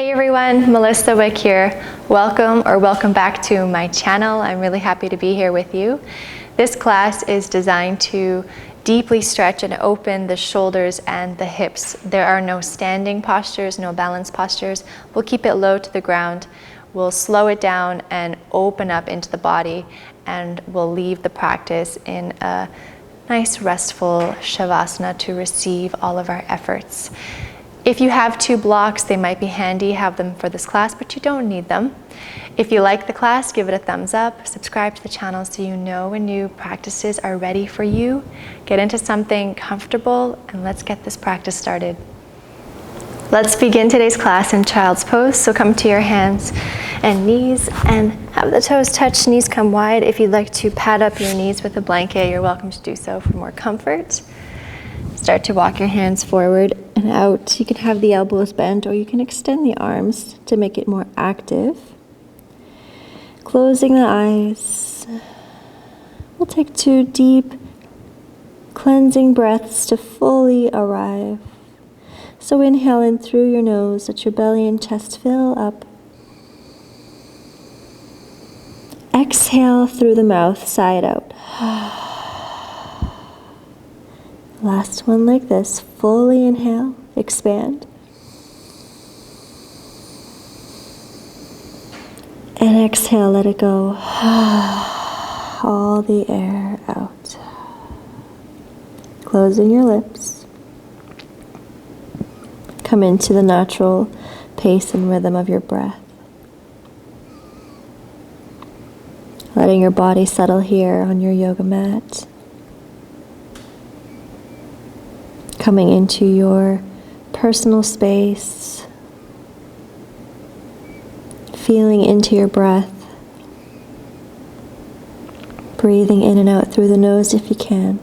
Hey everyone, Melissa Wick here. Welcome back to my channel. I'm really happy to be here with you. This class is designed to deeply stretch and open the shoulders and the hips. There are no standing postures, no balance postures. We'll keep it low to the ground. We'll slow it down and open up into the body, and we'll leave the practice in a nice restful shavasana to receive all of our efforts. If you have two blocks, they might be handy, have them for this class, but you don't need them. If you like the class, give it a thumbs up, subscribe to the channel so you know when new practices are ready for you. Get into something comfortable and let's get this practice started. Let's begin today's class in child's pose. So come to your hands and knees and have the toes touch, knees come wide. If you'd like to pad up your knees with a blanket, you're welcome to do so for more comfort. Start to walk your hands forward and out. You can have the elbows bent or you can extend the arms to make it more active. Closing the eyes. We'll take 2 deep cleansing breaths to fully arrive. So inhale in through your nose, let your belly and chest fill up. Exhale through the mouth, side out. Last one like this. Fully inhale, expand. And exhale, let it go. All the air out. Closing your lips. Come into the natural pace and rhythm of your breath. Letting your body settle here on your yoga mat. Coming into your personal space, feeling into your breath, breathing in and out through the nose if you can.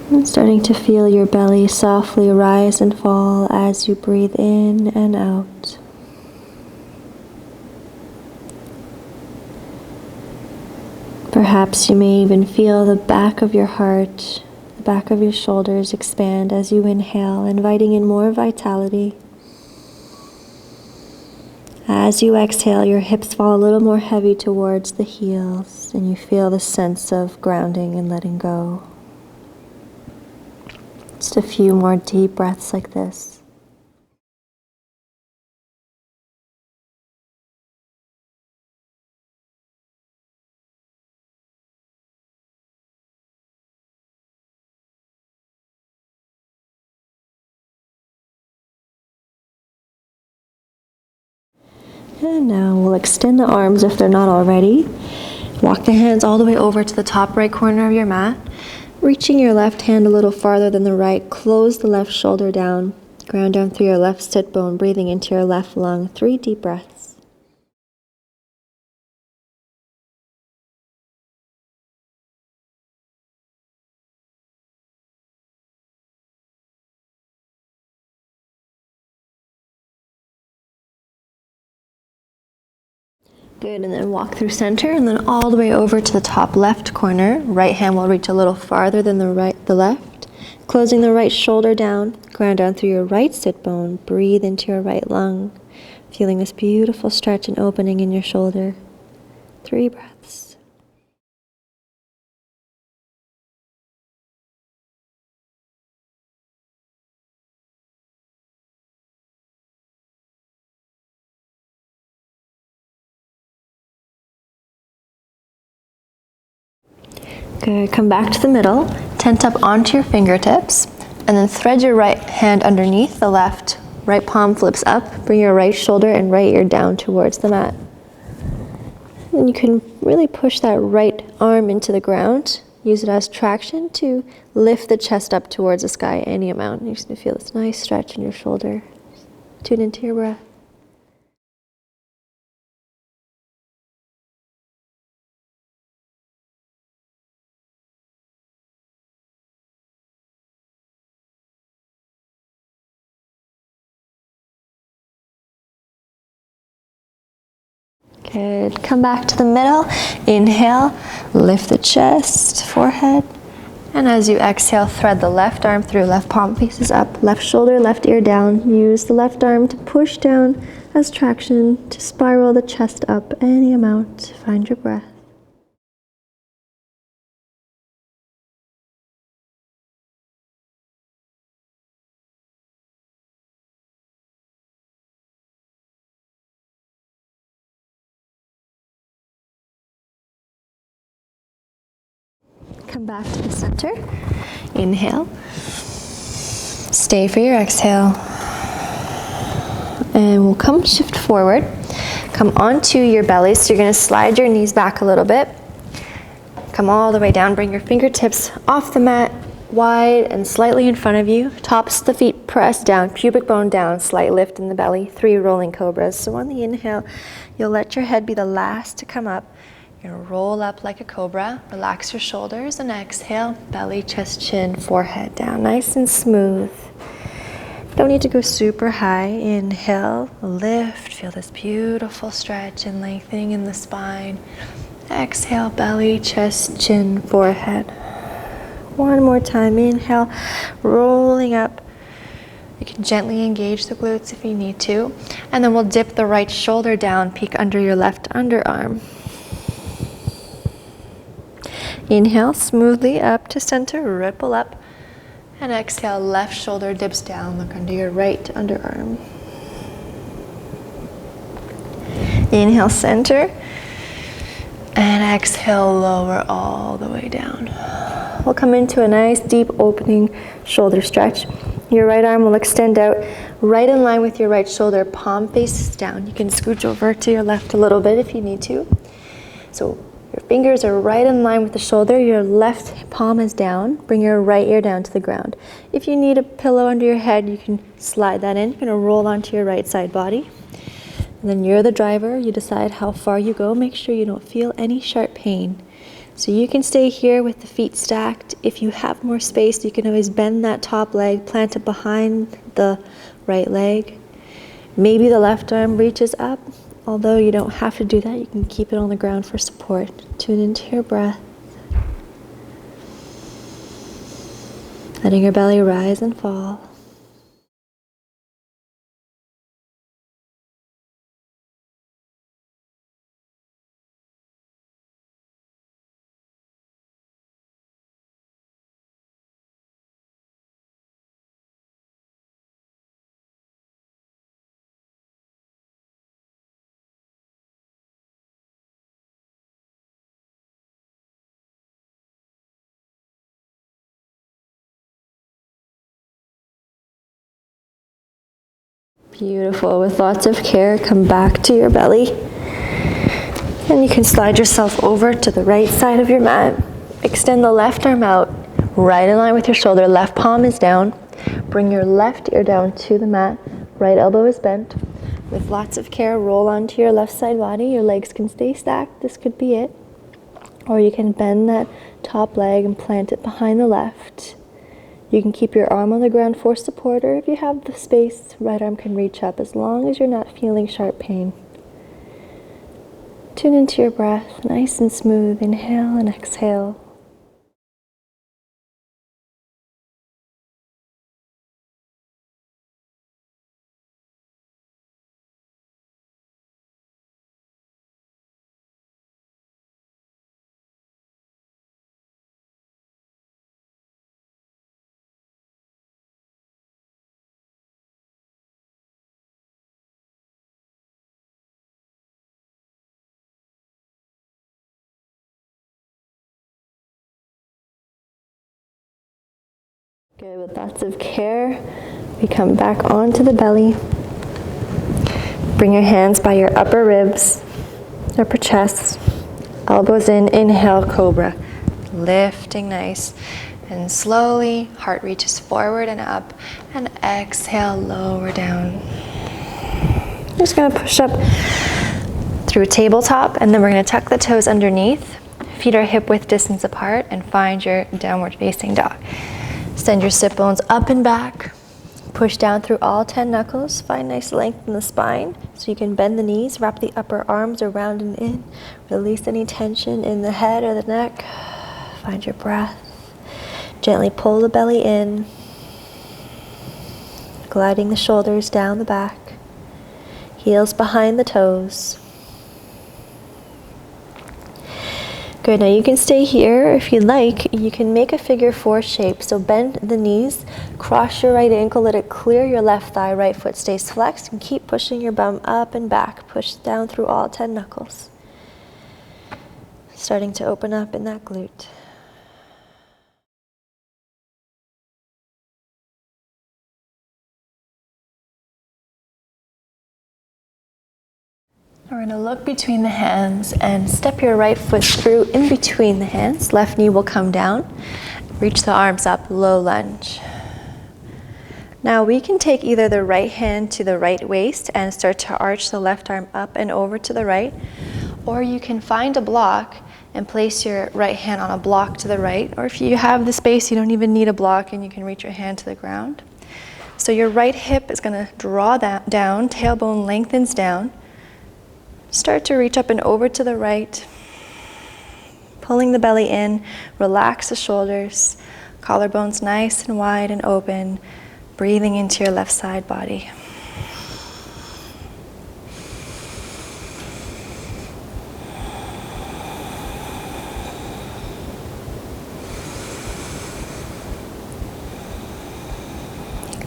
And starting to feel your belly softly rise and fall as you breathe in and out. Perhaps you may even feel the back of your heart, the back of your shoulders expand as you inhale, inviting in more vitality. As you exhale, your hips fall a little more heavy towards the heels, and you feel the sense of grounding and letting go. Just a few more deep breaths like this. And now we'll extend the arms if they're not already. Walk the hands all the way over to the top right corner of your mat. Reaching your left hand a little farther than the right, close the left shoulder down. Ground down through your left sit bone, breathing into your left lung. 3 deep breaths. Good, and then walk through center and then all the way over to the top left corner. Right hand will reach a little farther than the left. Closing the right shoulder down, ground down through your right sit bone, breathe into your right lung. Feeling this beautiful stretch and opening in your shoulder. 3 breaths. Good, come back to the middle, tent up onto your fingertips, and then thread your right hand underneath the left. Right palm flips up, bring your right shoulder and right ear down towards the mat. And you can really push that right arm into the ground. Use it as traction to lift the chest up towards the sky any amount. You're just going to feel this nice stretch in your shoulder. Tune into your breath. Good. Come back to the middle. Inhale, lift the chest, forehead, And as you exhale, thread the left arm through, left palm faces up, left shoulder, left ear down. Use the left arm to push down as traction to spiral the chest up any amount. Find your breath. Come back to the center. Inhale. Stay for your exhale. And we'll come shift forward. Come onto your belly. So you're going to slide your knees back a little bit. Come all the way down. Bring your fingertips off the mat, wide and slightly in front of you. Tops of the feet press down, pubic bone down, slight lift in the belly. 3 rolling cobras. So on the inhale, you'll let your head be the last to come up. You're going to roll up like a cobra, relax your shoulders, and exhale, belly, chest, chin, forehead down, nice and smooth. Don't need to go super high. Inhale, lift, feel this beautiful stretch and lengthening in the spine. Exhale, belly, chest, chin, forehead. One more time, inhale, rolling up. You can gently engage the glutes if you need to. And then we'll dip the right shoulder down, peek under your left underarm. Inhale, smoothly up to center, ripple up. And exhale, left shoulder dips down, look under your right underarm. Inhale, center. And exhale, lower all the way down. We'll come into a nice deep opening shoulder stretch. Your right arm will extend out right in line with your right shoulder, palm faces down. You can scooch over to your left a little bit if you need to. So your fingers are right in line with the shoulder. Your left palm is down. Bring your right ear down to the ground. If you need a pillow under your head, you can slide that in. You're going to roll onto your right side body. And then you're the driver. You decide how far you go. Make sure you don't feel any sharp pain. So you can stay here with the feet stacked. If you have more space, you can always bend that top leg, plant it behind the right leg. Maybe the left arm reaches up. Although you don't have to do that, you can keep it on the ground for support. Tune into your breath. Letting your belly rise and fall. Beautiful. With lots of care, come back to your belly. And you can slide yourself over to the right side of your mat. Extend the left arm out, right in line with your shoulder. Left palm is down. Bring your left ear down to the mat. Right elbow is bent. With lots of care, roll onto your left side body. Your legs can stay stacked. This could be it. Or you can bend that top leg and plant it behind the left. You can keep your arm on the ground for support, or if you have the space, right arm can reach up as long as you're not feeling sharp pain. Tune into your breath, nice and smooth. Inhale and exhale. Good, with lots of care, we come back onto the belly. Bring your hands by your upper ribs, upper chest, elbows in, inhale, Cobra. Lifting nice, and slowly, heart reaches forward and up, and exhale, lower down. I'm just gonna push up through a tabletop, and then we're gonna tuck the toes underneath. Feet are hip width distance apart, and find your downward facing dog. Send your sit bones up and back. Push down through all 10 knuckles. Find nice length in the spine so you can bend the knees, wrap the upper arms around and in. Release any tension in the head or the neck. Find your breath. Gently pull the belly in, gliding the shoulders down the back, heels behind the toes. Good, now you can stay here. If you'd like, you can make a figure 4 shape. So bend the knees, cross your right ankle, let it clear your left thigh, right foot stays flexed, and keep pushing your bum up and back. Push down through all 10 knuckles. Starting to open up in that glute. We're going to look between the hands and step your right foot through in between the hands. Left knee will come down. Reach the arms up, low lunge. Now we can take either the right hand to the right waist and start to arch the left arm up and over to the right, or you can find a block and place your right hand on a block to the right, or if you have the space, you don't even need a block and you can reach your hand to the ground. So your right hip is going to draw that down, tailbone lengthens down. Start to reach up and over to the right, pulling the belly in, relax the shoulders, collarbones nice and wide and open, breathing into your left side body.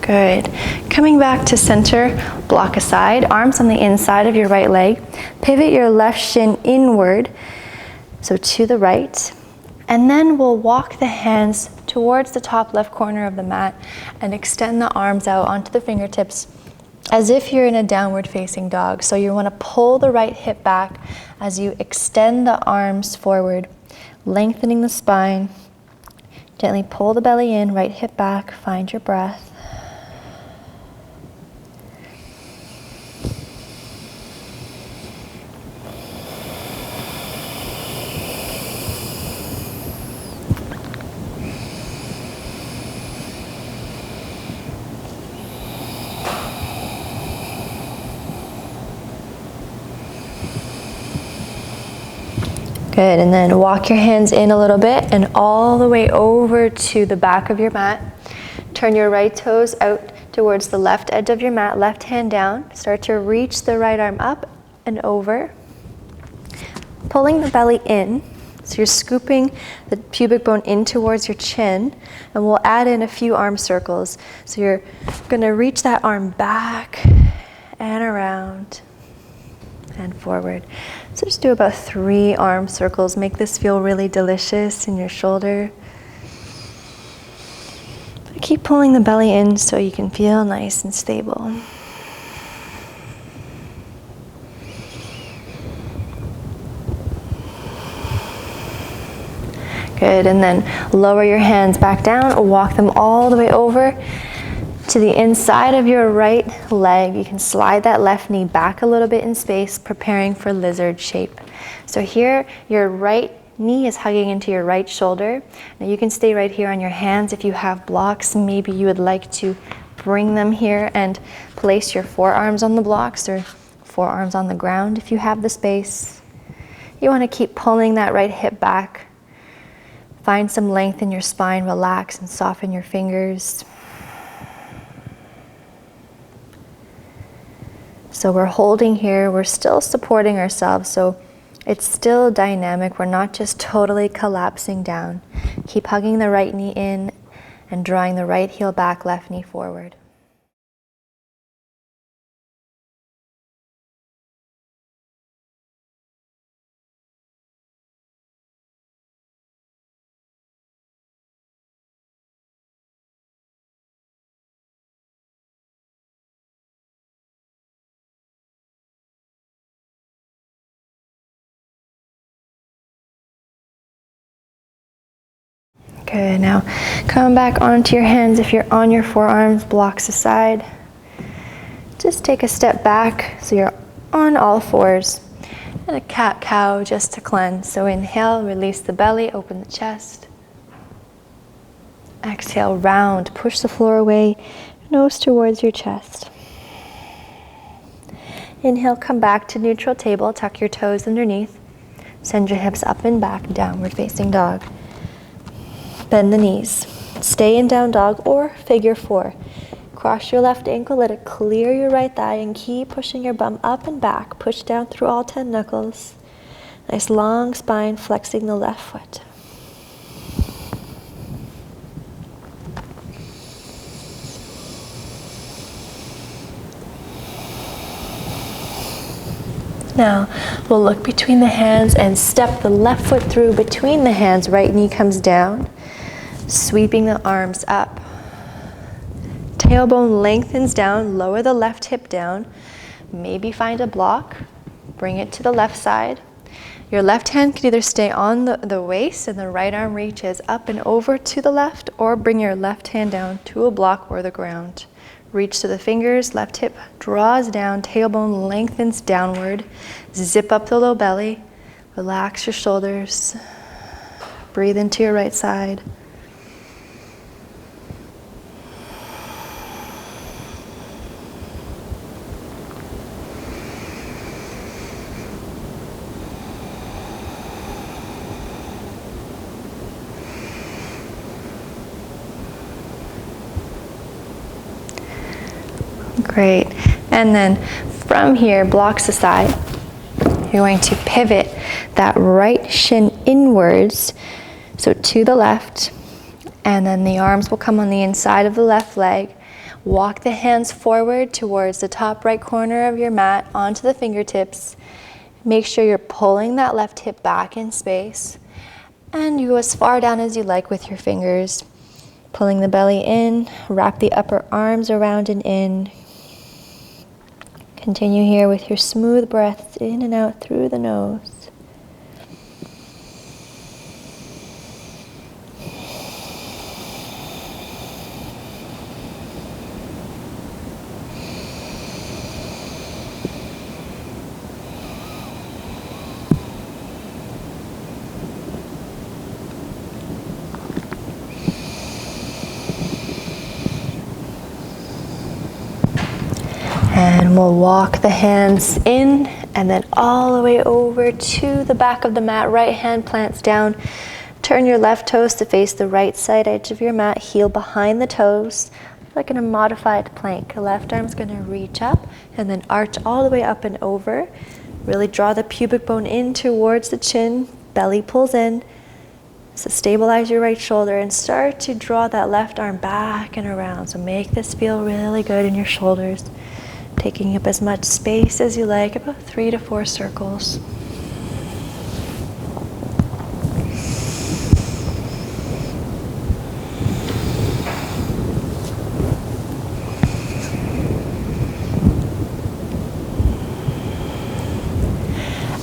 Good. Coming back to center, block aside, arms on the inside of your right leg. Pivot your left shin inward, so to the right. And then we'll walk the hands towards the top left corner of the mat and extend the arms out onto the fingertips as if you're in a downward facing dog. So you want to pull the right hip back as you extend the arms forward, lengthening the spine. Gently pull the belly in, right hip back, find your breath. Good, and then walk your hands in a little bit and all the way over to the back of your mat. Turn your right toes out towards the left edge of your mat, left hand down. Start to reach the right arm up and over. Pulling the belly in, so you're scooping the pubic bone in towards your chin, and we'll add in a few arm circles. So you're gonna reach that arm back and around and forward. So just do about 3 arm circles. Make this feel really delicious in your shoulder. Keep pulling the belly in so you can feel nice and stable. Good, and then lower your hands back down, walk them all the way over to the inside of your right leg. You can slide that left knee back a little bit in space, preparing for lizard shape. So here, your right knee is hugging into your right shoulder. Now you can stay right here on your hands. If you have blocks, maybe you would like to bring them here and place your forearms on the blocks or forearms on the ground if you have the space. You want to keep pulling that right hip back. Find some length in your spine, relax and soften your fingers. So we're holding here, we're still supporting ourselves, so it's still dynamic. We're not just totally collapsing down. Keep hugging the right knee in and drawing the right heel back, left knee forward. Good, now come back onto your hands. If you're on your forearms, blocks aside. Just take a step back so you're on all fours. And a cat-cow just to cleanse. So inhale, release the belly, open the chest. Exhale, round, push the floor away, nose towards your chest. Inhale, come back to neutral table, tuck your toes underneath. Send your hips up and back, downward facing dog. Bend the knees. Stay in down dog or figure 4. Cross your left ankle, let it clear your right thigh, and keep pushing your bum up and back. Push down through all 10 knuckles. Nice long spine, flexing the left foot. Now, we'll look between the hands and step the left foot through between the hands. Right knee comes down, sweeping the arms up. Tailbone lengthens down, lower the left hip down. Maybe find a block, bring it to the left side. Your left hand can either stay on the waist and the right arm reaches up and over to the left, or bring your left hand down to a block or the ground. Reach to the fingers, left hip draws down, tailbone lengthens downward. Zip up the low belly, relax your shoulders. Breathe into your right side. Great. And then from here, blocks aside, you're going to pivot that right shin inwards, so to the left, and then the arms will come on the inside of the left leg. Walk the hands forward towards the top right corner of your mat onto the fingertips. Make sure you're pulling that left hip back in space, and you go as far down as you like with your fingers. Pulling the belly in, wrap the upper arms around and in. Continue here with your smooth breaths in and out through the nose. And we'll walk the hands in and then all the way over to the back of the mat. Right hand plants down. Turn your left toes to face the right side edge of your mat. Heel behind the toes, like in a modified plank. Left arm's going to reach up and then arch all the way up and over. Really draw the pubic bone in towards the chin. Belly pulls in. So stabilize your right shoulder and start to draw that left arm back and around. So make this feel really good in your shoulders. Taking up as much space as you like, about 3 to 4 circles.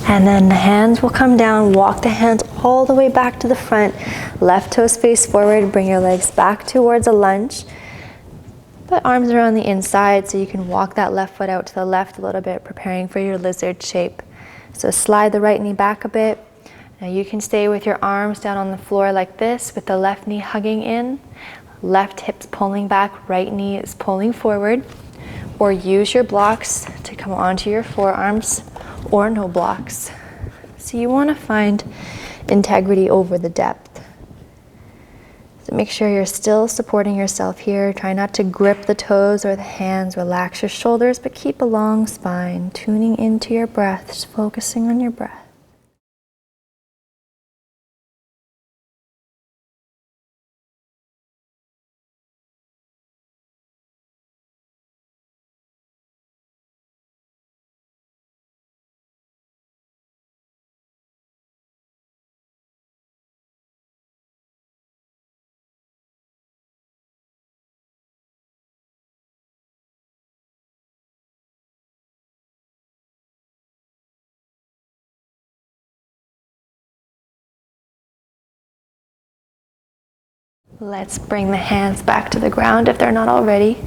And then the hands will come down, walk the hands all the way back to the front. Left toes face forward, bring your legs back towards a lunge. Put arms around the inside so you can walk that left foot out to the left a little bit, preparing for your lizard shape. So slide the right knee back a bit. Now you can stay with your arms down on the floor like this, with the left knee hugging in, left hip's pulling back, right knee is pulling forward. Or use your blocks to come onto your forearms, or no blocks. So you want to find integrity over the depth. So make sure you're still supporting yourself here. Try not to grip the toes or the hands. Relax your shoulders, but keep a long spine. Tuning into your breath, just focusing on your breath. Let's bring the hands back to the ground if they're not already.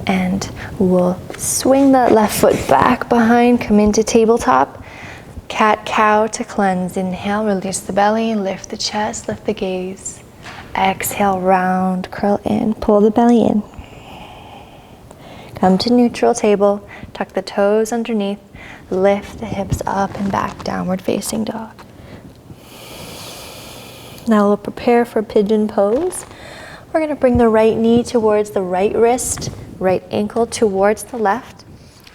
And we'll swing that left foot back behind, come into tabletop. Cat-cow to cleanse. Inhale, release the belly, lift the chest, lift the gaze. Exhale, round, curl in, pull the belly in. Come to neutral table, tuck the toes underneath, lift the hips up and back, downward facing dog. Now we'll prepare for Pigeon Pose. We're going to bring the right knee towards the right wrist, right ankle towards the left.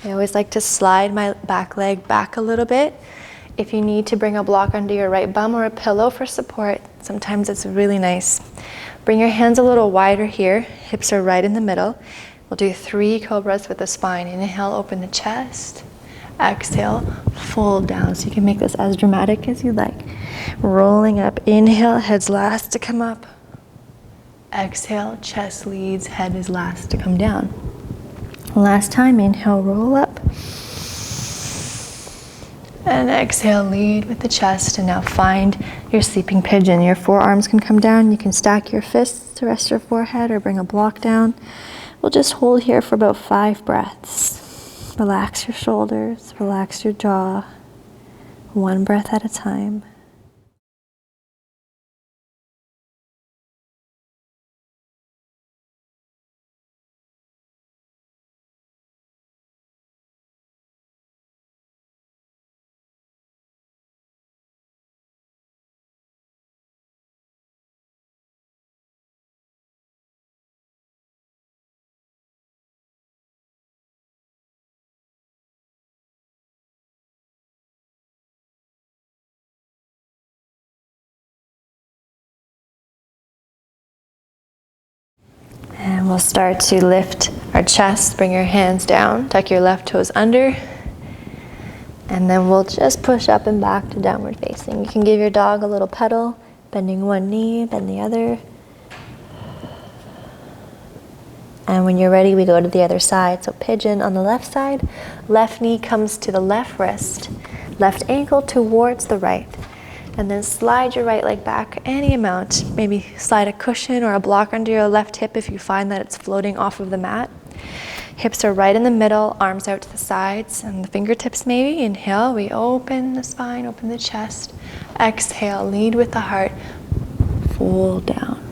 I always like to slide my back leg back a little bit. If you need to bring a block under your right bum or a pillow for support, sometimes it's really nice. Bring your hands a little wider here. Hips are right in the middle. We'll do 3 cobras with the spine. Inhale, open the chest. Exhale, fold down. So you can make this as dramatic as you like. Rolling up. Inhale, head's last to come up. Exhale, chest leads, head is last to come down. Last time, inhale, roll up. And exhale, lead with the chest. And now find your sleeping pigeon. Your forearms can come down. You can stack your fists to rest your forehead or bring a block down. We'll just hold here for about 5 breaths. Relax your shoulders, relax your jaw. 1 breath at a time. And we'll start to lift our chest. Bring your hands down, tuck your left toes under. And then we'll just push up and back to downward facing. You can give your dog a little pedal, bending one knee, bend the other. And when you're ready, we go to the other side. So pigeon on the left side, left knee comes to the left wrist, left ankle towards the right. And then slide your right leg back any amount. Maybe slide a cushion or a block under your left hip if you find that it's floating off of the mat. Hips are right in the middle, arms out to the sides, and the fingertips maybe. Inhale, we open the spine, open the chest. Exhale, lead with the heart, fold down.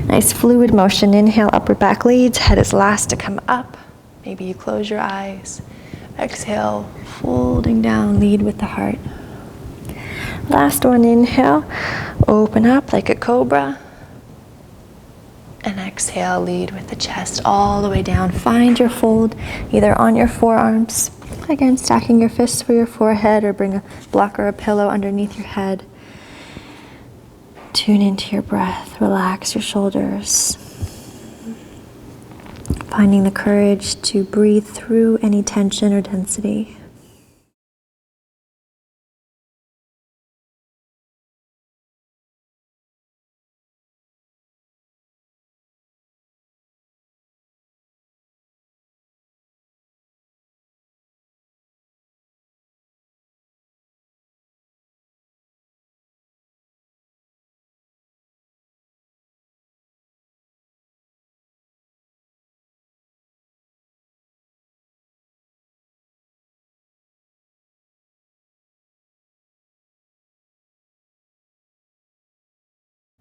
Nice fluid motion. Inhale, upward back leads, head is last to come up. Maybe you close your eyes. Exhale, folding down, lead with the heart. Last one, inhale, open up like a cobra. And exhale, lead with the chest all the way down. Find your fold either on your forearms. Again, stacking your fists for your forehead or bring a block or a pillow underneath your head. Tune into your breath. Relax your shoulders. Finding the courage to breathe through any tension or density.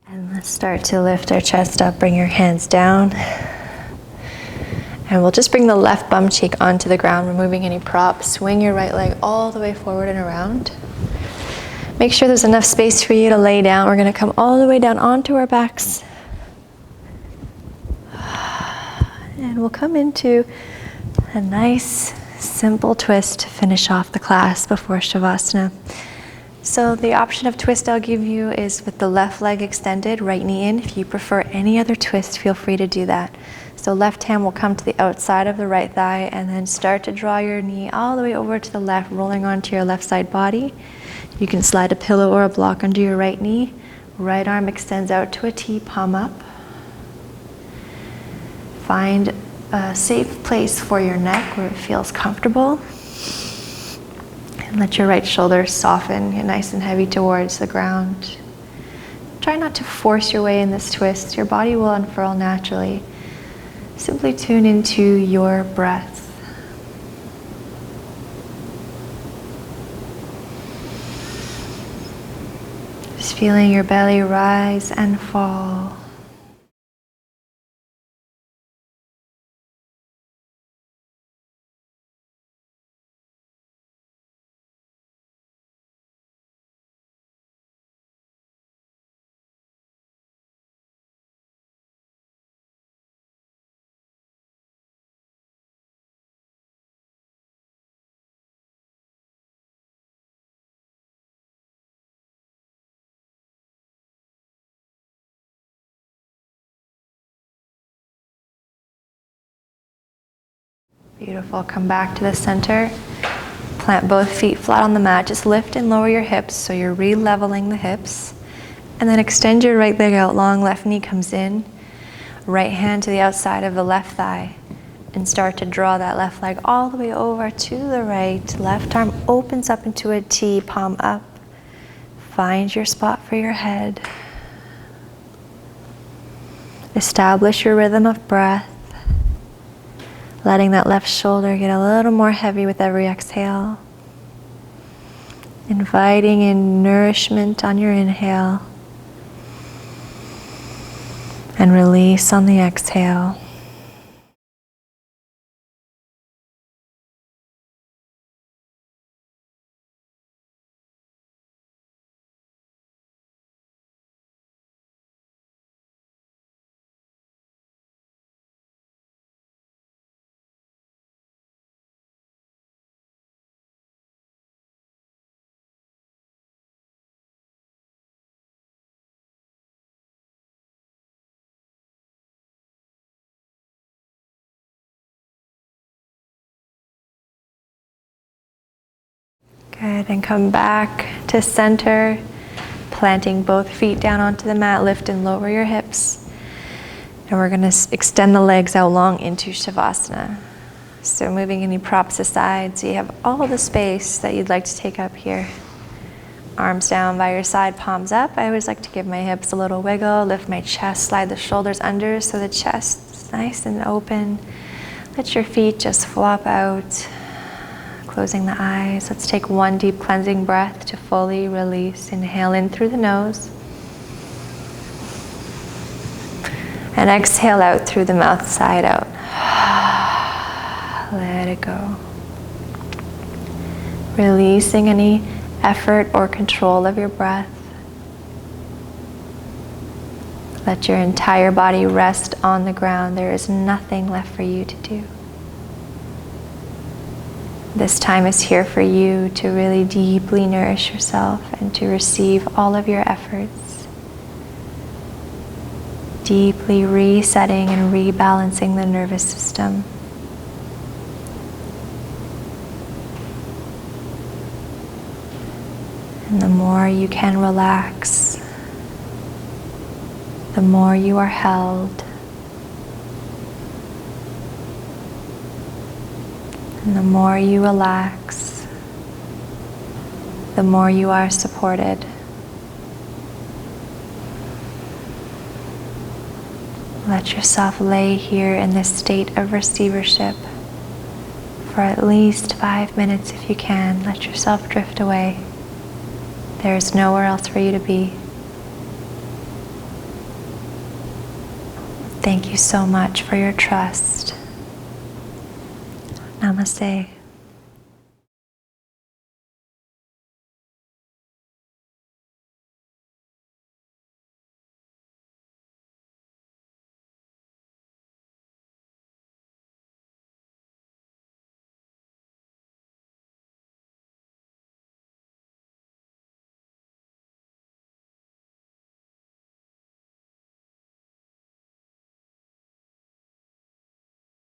And let's start to lift our chest up. Bring your hands down. And we'll just bring the left bum cheek onto the ground, removing any props. Swing your right leg all the way forward and around. Make sure there's enough space for you to lay down. We're going to come all the way down onto our backs. And we'll come into a nice, simple twist to finish off the class before Shavasana. So the option of twist I'll give you is with the left leg extended, right knee in. If you prefer any other twist, feel free to do that. So left hand will come to the outside of the right thigh and then start to draw your knee all the way over to the left, rolling onto your left side body. You can slide a pillow or a block under your right knee. Right arm extends out to a T, palm up. Find a safe place for your neck where it feels comfortable. And let your right shoulder soften, get nice and heavy towards the ground. Try not to force your way in this twist. Your body will unfurl naturally. Simply tune into your breath. Just feeling your belly rise and fall. Beautiful. Come back to the center. Plant both feet flat on the mat. Just lift and lower your hips so you're re-leveling the hips. And then extend your right leg out long. Left knee comes in. Right hand to the outside of the left thigh. And start to draw that left leg all the way over to the right. Left arm opens up into a T, palm up. Find your spot for your head. Establish your rhythm of breath. Letting that left shoulder get a little more heavy with every exhale. Inviting in nourishment on your inhale. And release on the exhale. Good, and come back to center, planting both feet down onto the mat, lift and lower your hips. And we're gonna extend the legs out long into Shavasana. So moving any props aside, so you have all the space that you'd like to take up here. Arms down by your side, palms up. I always like to give my hips a little wiggle, lift my chest, slide the shoulders under so the chest is nice and open. Let your feet just flop out. Closing the eyes. Let's take one deep cleansing breath to fully release. Inhale in through the nose. And exhale out through the mouth, side out. Let it go. Releasing any effort or control of your breath. Let your entire body rest on the ground. There is nothing left for you to do. This time is here for you to really deeply nourish yourself and to receive all of your efforts. Deeply resetting and rebalancing the nervous system. And the more you can relax, the more you are held. And the more you relax, the more you are supported. Let yourself lay here in this state of receivership for at least 5 minutes if you can. Let yourself drift away. There is nowhere else for you to be. Thank you so much for your trust. Namaste.